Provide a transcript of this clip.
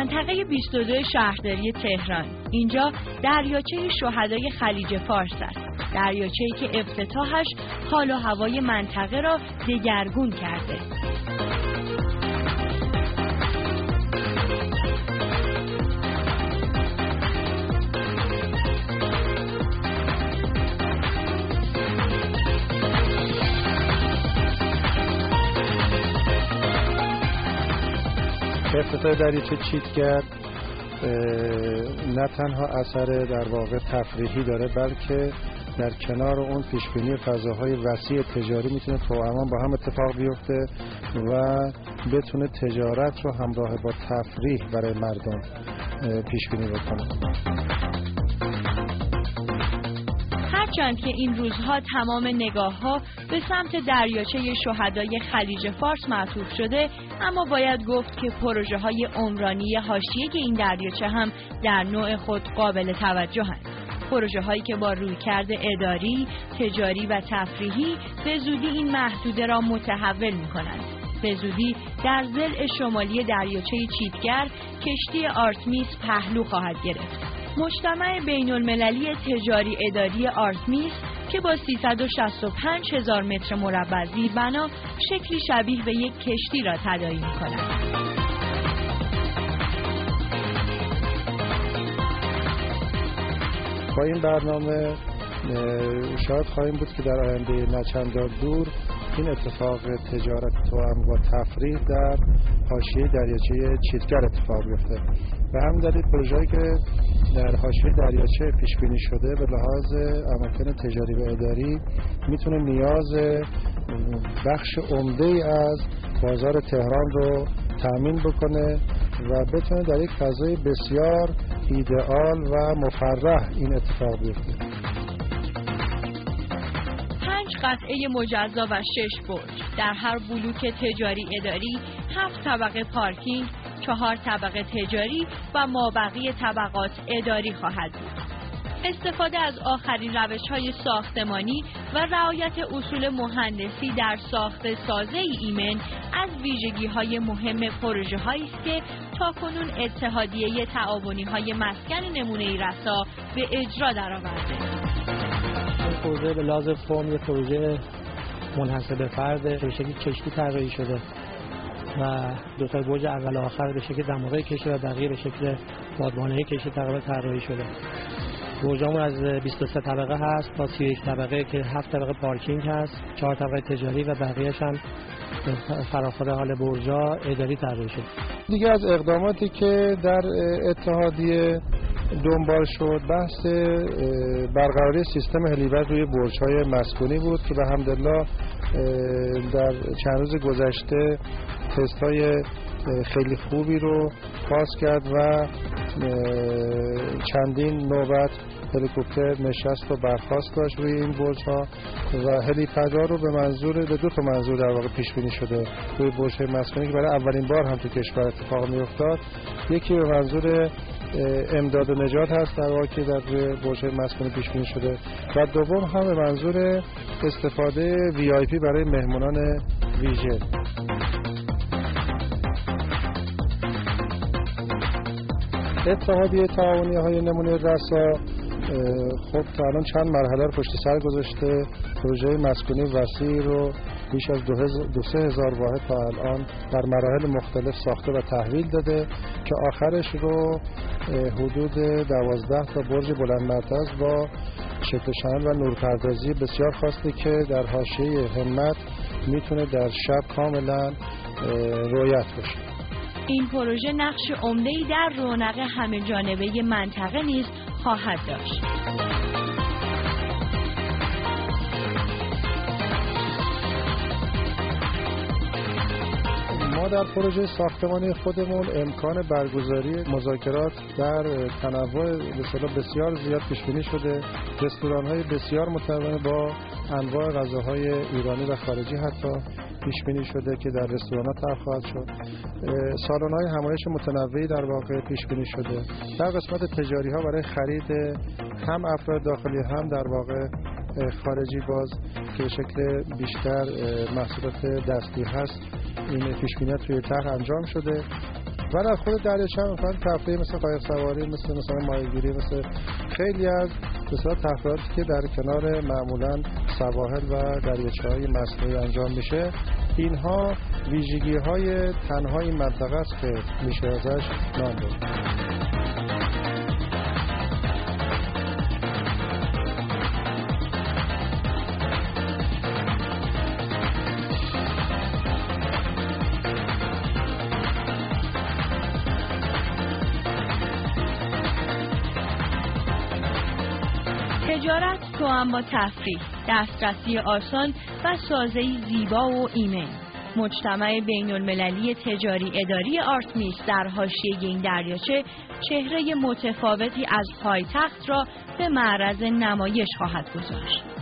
منطقه 22 شهرداری تهران. اینجا دریاچه شهدای خلیج فارس است. دریاچه‌ای که افتتاحش حال و هوای منطقه را دگرگون کرده. افتتاح دریاچه چیتگر نه تنها اثر در واقع تفریحی داره، بلکه در کنار اون پیشبینی فضاهای وسیع تجاری میتونه توامان با هم اتفاق بیفته و بتونه تجارت رو همراه با تفریح برای مردم پیشبینی بکنه. هرچند که این روزها تمام نگاه‌ها به سمت دریاچه شهدای خلیج فارس معطوف شده، اما باید گفت که پروژه‌های عمرانی حاشیه این دریاچه هم در نوع خود قابل توجه‌اند. پروژه‌هایی که با رویکرد اداری، تجاری و تفریحی به زودی این محدوده را متحول می‌کنند. به زودی در ضلع شمالی دریاچه چیتگر کشتی آرتمیس پهلو خواهد گرفت. مجتمع بین‌المللی تجاری اداری آرتمیس که با 365,000 متر مربع زیربنا شکلی شبیه به یک کشتی را تداعی می‌کند. با این برنامه شاید خواهیم بود که در آینده نچندان دور این اتفاق تجارت توأم با تفریح در حاشیه دریاچه چیتگر اتفاق بیفته و هم دلیل پروژه‌ای که در حاشیه دریاچه پیش بینی شده به لحاظ اماکن تجاری و اداری میتونه نیاز بخش عمده‌ای از بازار تهران رو تامین بکنه و بتونه در یک فضای بسیار ایدئال و مفرح این اتفاق بیفته. 5 قطعه مجزا و 6 برج در هر بلوک تجاری اداری، 7 طبقه پارکینگ، 4 طبقه تجاری و مابقی طبقات اداری خواهد بود. استفاده از آخرین روش‌های ساختمانی و رعایت اصول مهندسی در ساخت سازه ایمن از ویژگی‌های مهم پروژه‌هایی است که تاکنون اتحادیه تعاونی‌های مسکن نمونه‌ای رسا به اجرا درآورده. این پروژه به لحاظ فرم یک پروژه منحصر به فرد به شکل کشتی طراحی شده و دو تا برج اول و آخر به شکل دماغه کشتی و بقیه به شکل بادبانه کشتی تقریبا طراحی شده. برجامون از 23 طبقه هست تا 31 طبقه که 7 طبقه پارکینگ هست، 4 طبقه تجاری و بقیه‌اش هم فراخور حال برجا اداری طراحی شده. دیگه از اقداماتی که در اتحادیه دنبال شد بحث برقراری سیستم هلیوز روی برج‌های مسکونی بود که به حمدالله در چند روز گذشته تست‌های خیلی خوبی رو پاس کرد و چندین نوبت هلیکوپتر نشست و برخاست داشت روی این برج‌ها و هلیپدها رو به دو تا منظور در واقع پیش بینی شده روی برج‌های مسکونی که برای اولین بار هم تو کشور اتفاق می‌افتاد. یکی به منظور امداد و نجات هست در واقع که در روی برج‌های مسکونی پیش بینی شده و دوم هم به منظور استفاده VIP برای مهمانان ویژه. اتحادیه تعاونی‌های نمونه رسا خب تا الان چند مرحله رو پشت سر گذاشته. پروژه مسکونی وسیع رو بیش از 2,000 واحد تا الان در مراحل مختلف ساخته و تحویل داده که آخرش رو حدود 12 تا برج بلند مرتز با شکل شمل و نورپردازی بسیار خواسته که در حاشیه همت میتونه در شب کاملا رویت بشه. این پروژه نقش عمده‌ای در رونق همه جانبه منطقه نیز خواهد داشت. ما در پروژه ساختمانی خودمون امکان برگزاری مذاکرات در تنوع بسیار زیاد پیش بینی شده. رستوران‌های بسیار متنوع با انواع غذاهای ایرانی و خارجی حتی پیش بینی شده که در رستوران‌ها طرح خواهد شد. سالن‌های همایش متنوعی در واقع پیش بینی شده. در قسمت تجاری‌ها برای خرید هم افراد داخلی هم در واقع خارجی باز که شکل بیشتر محصولات دستی هست این پیش بینی‌ها توی طرح انجام شده ولی از خود دریاچه هم مثلا تفریح مثل قایق سواری، مثلا ماهیگیری، مثل خیلی از مثلا تفریحاتی که در کنار معمولا سواحل و دریاچه‌های مصنوعی انجام میشه، اینها ویژگی‌های تنها این منطقه است که میشه ازش نام برد. تجارت توأم با تفریح، دسترسی آسان و سازه‌ای زیبا و ایمن. مجتمع بین‌المللی تجاری اداری آرتمیس در حاشیه این دریاچه چهره متفاوتی از پایتخت را به معرض نمایش خواهد گذاشت.